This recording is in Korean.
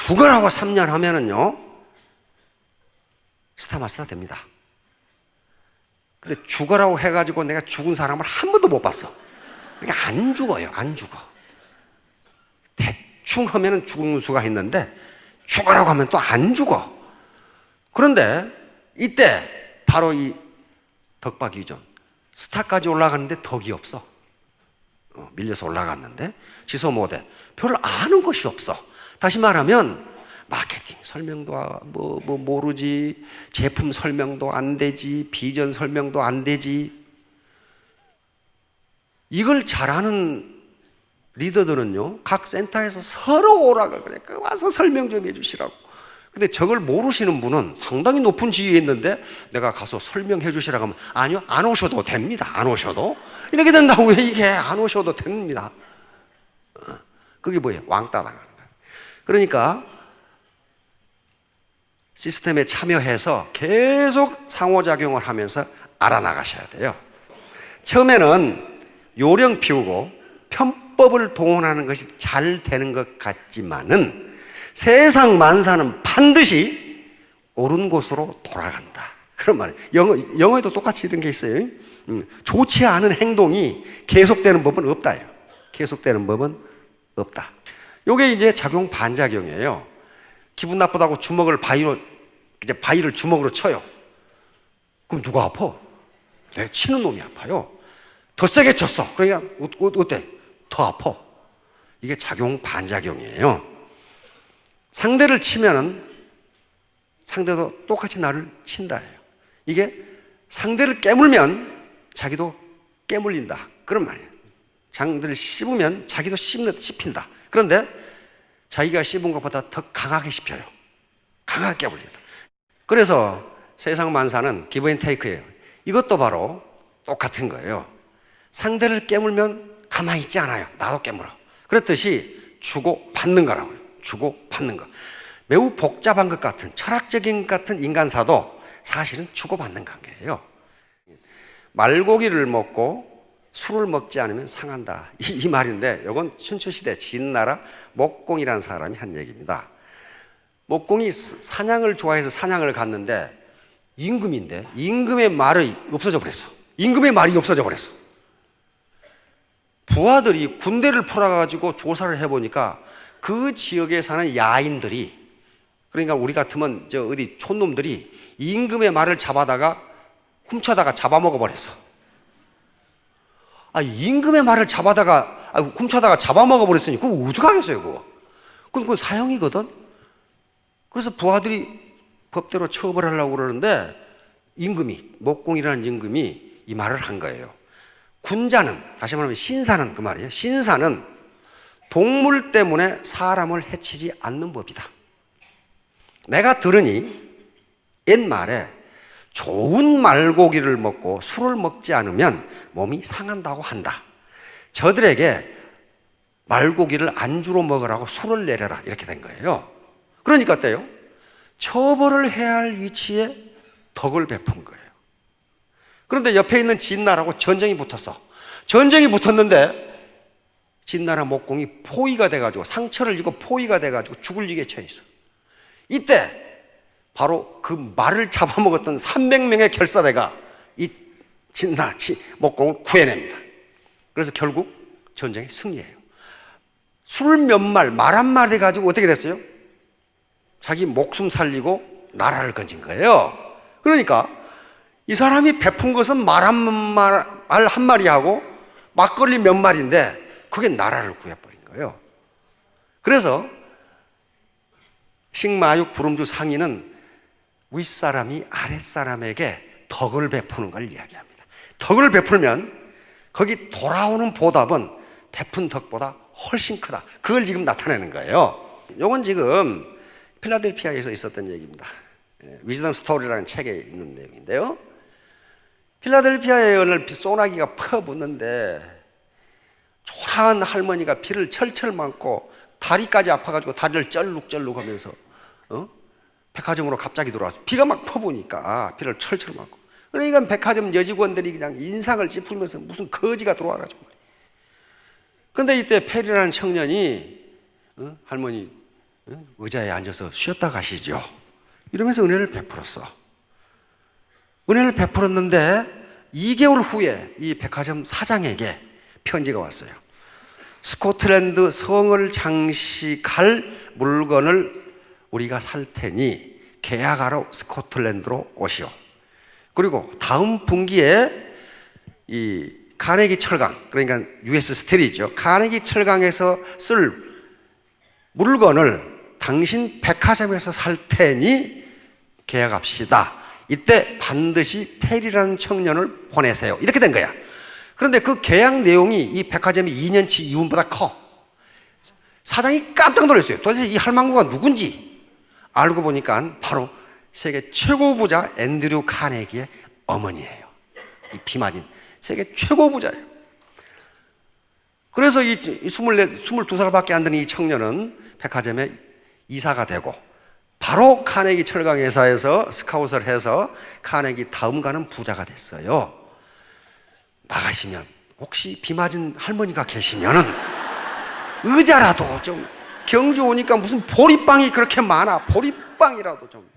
죽어라고 3년 하면은요, 스타마스터 됩니다. 근데 죽어라고 해가지고 내가 죽은 사람을 한 번도 못 봤어. 그러니까 안 죽어요, 안 죽어. 대충 하면은 죽은 수가 있는데, 죽어라고 하면 또 안 죽어. 그런데 이때 바로 이 덕박이전, 스타까지 올라가는데 덕이 없어. 밀려서 올라갔는데 지소 못해. 별로 아는 것이 없어. 다시 말하면 마케팅 설명도 모르지, 제품 설명도 안 되지, 비전 설명도 안 되지. 이걸 잘하는 리더들은요, 각 센터에서 서로 오라고 그래. 와서 설명 좀 해주시라고. 근데 저걸 모르시는 분은 상당히 높은 지위에 있는데 내가 가서 설명해 주시라고 하면 아니요, 안 오셔도 됩니다. 안 오셔도. 이렇게 된다고요. 이게 안 오셔도 됩니다. 그게 뭐예요? 왕따 당하는 거예요. 그러니까 시스템에 참여해서 계속 상호작용을 하면서 알아나가셔야 돼요. 처음에는 요령 피우고 편법을 동원하는 것이 잘 되는 것 같지만은 세상 만사는 반드시 옳은 곳으로 돌아간다. 그런 말이에요. 영어에도 똑같이 이런 게 있어요. 좋지 않은 행동이 계속되는 법은 없다요. 계속되는 법은 없다. 요게 이제 작용 반작용이에요. 기분 나쁘다고 바위를 주먹으로 쳐요. 그럼 누가 아파? 내가 치는 놈이 아파요. 더 세게 쳤어. 그러니까 어때? 더 아파. 이게 작용 반작용이에요. 상대를 치면은 상대도 똑같이 나를 친다예요. 이게 상대를 깨물면 자기도 깨물린다. 그런 말이에요. 상대를 씹으면 자기도 씹힌다. 그런데 자기가 씹은 것보다 더 강하게 씹혀요. 강하게 깨물린다. 그래서 세상 만사는 기브 앤 테이크예요. 이것도 바로 똑같은 거예요. 상대를 깨물면 가만히 있지 않아요. 나도 깨물어. 그렇듯이 주고 받는 거라고요. 주고 받는 것. 매우 복잡한 것 같은, 철학적인 것 같은 인간사도 사실은 주고받는 관계예요. 말고기를 먹고 술을 먹지 않으면 상한다. 이 말인데 이건 춘추시대 진나라 목공이라는 사람이 한 얘기입니다. 목공이 사냥을 좋아해서 사냥을 갔는데 임금인데 임금의 말이 없어져 버렸어. 임금의 말이 없어져 버렸어. 부하들이 군대를 풀어가지고 조사를 해보니까 그 지역에 사는 야인들이, 그러니까 우리 같으면 어디 촌놈들이 임금의 말을 훔쳐다가 잡아먹어 버렸어. 임금의 말을 훔쳐다가 잡아먹어 버렸으니 그거 어떡하겠어요, 그거. 그건 사형이거든. 그래서 부하들이 법대로 처벌하려고 그러는데 목공이라는 임금이 이 말을 한 거예요. 군자는, 다시 말하면 신사는 그 말이에요. 신사는 동물 때문에 사람을 해치지 않는 법이다. 내가 들으니 옛말에 좋은 말고기를 먹고 술을 먹지 않으면 몸이 상한다고 한다. 저들에게 말고기를 안주로 먹으라고 술을 내려라. 이렇게 된 거예요. 그러니까 어때요? 처벌을 해야 할 위치에 덕을 베푼 거예요. 그런데 옆에 있는 진나라하고 전쟁이 붙었어. 전쟁이 붙었는데 진나라 목공이 포위가 돼가지고 상처를 입고 포위가 돼가지고 죽을 지경에 처해 있어. 이때 바로 그 말을 잡아먹었던 300명의 결사대가 이 목공을 구해냅니다. 그래서 결국 전쟁에 승리해요. 술 몇 말, 말 한 말 해가지고 어떻게 됐어요? 자기 목숨 살리고 나라를 건진 거예요. 그러니까 이 사람이 베푼 것은 말 한 마리 하고 막걸리 몇 마리인데 그게 나라를 구해버린 거예요. 그래서 식마육 부름주 상인은 윗사람이 아랫사람에게 덕을 베푸는 걸 이야기합니다. 덕을 베풀면 거기 돌아오는 보답은 베푼 덕보다 훨씬 크다. 그걸 지금 나타내는 거예요. 이건 지금 필라델피아에서 있었던 얘기입니다. 위즈덤 스토리라는 책에 있는 내용인데요. 필라델피아에 어느 소나기가 퍼붓는데 초라한 할머니가 피를 철철 맞고 다리까지 아파가지고 다리를 쩔룩쩔룩 하면서 백화점으로 갑자기 들어와서 비가 막 퍼부니까 피를 철철 맞고, 그러니까 백화점 여직원들이 그냥 인상을 찌푸리면서 무슨 거지가 들어와가지고. 근데 이때 페리라는 청년이 할머니 의자에 앉아서 쉬었다 가시죠. 이러면서 은혜를 베풀었어. 은혜를 베풀었는데 2개월 후에 이 백화점 사장에게 편지가 왔어요. 스코틀랜드 성을 장식할 물건을 우리가 살 테니 계약하러 스코틀랜드로 오시오. 그리고 다음 분기에 이 카네기 철강, 그러니까 US 스틸이죠. 카네기 철강에서 쓸 물건을 당신 백화점에서 살 테니 계약합시다. 이때 반드시 페리라는 청년을 보내세요. 이렇게 된 거야. 그런데 그 계약 내용이 이 백화점이 2년치 이윤보다 커. 사장이 깜짝 놀랐어요. 도대체 이 할망구가 누군지 알고 보니까 바로 세계 최고 부자 앤드류 카네기의 어머니예요. 이 비마진 세계 최고 부자예요. 그래서 이 22살밖에 안 되는 이 청년은 백화점에 이사가 되고 바로 카네기 철강회사에서 스카웃을 해서 카네기 다음 가는 부자가 됐어요. 나가시면 혹시 비 맞은 할머니가 계시면은 의자라도 좀, 경주 오니까 무슨 보리빵이 그렇게 많아. 보리빵이라도 좀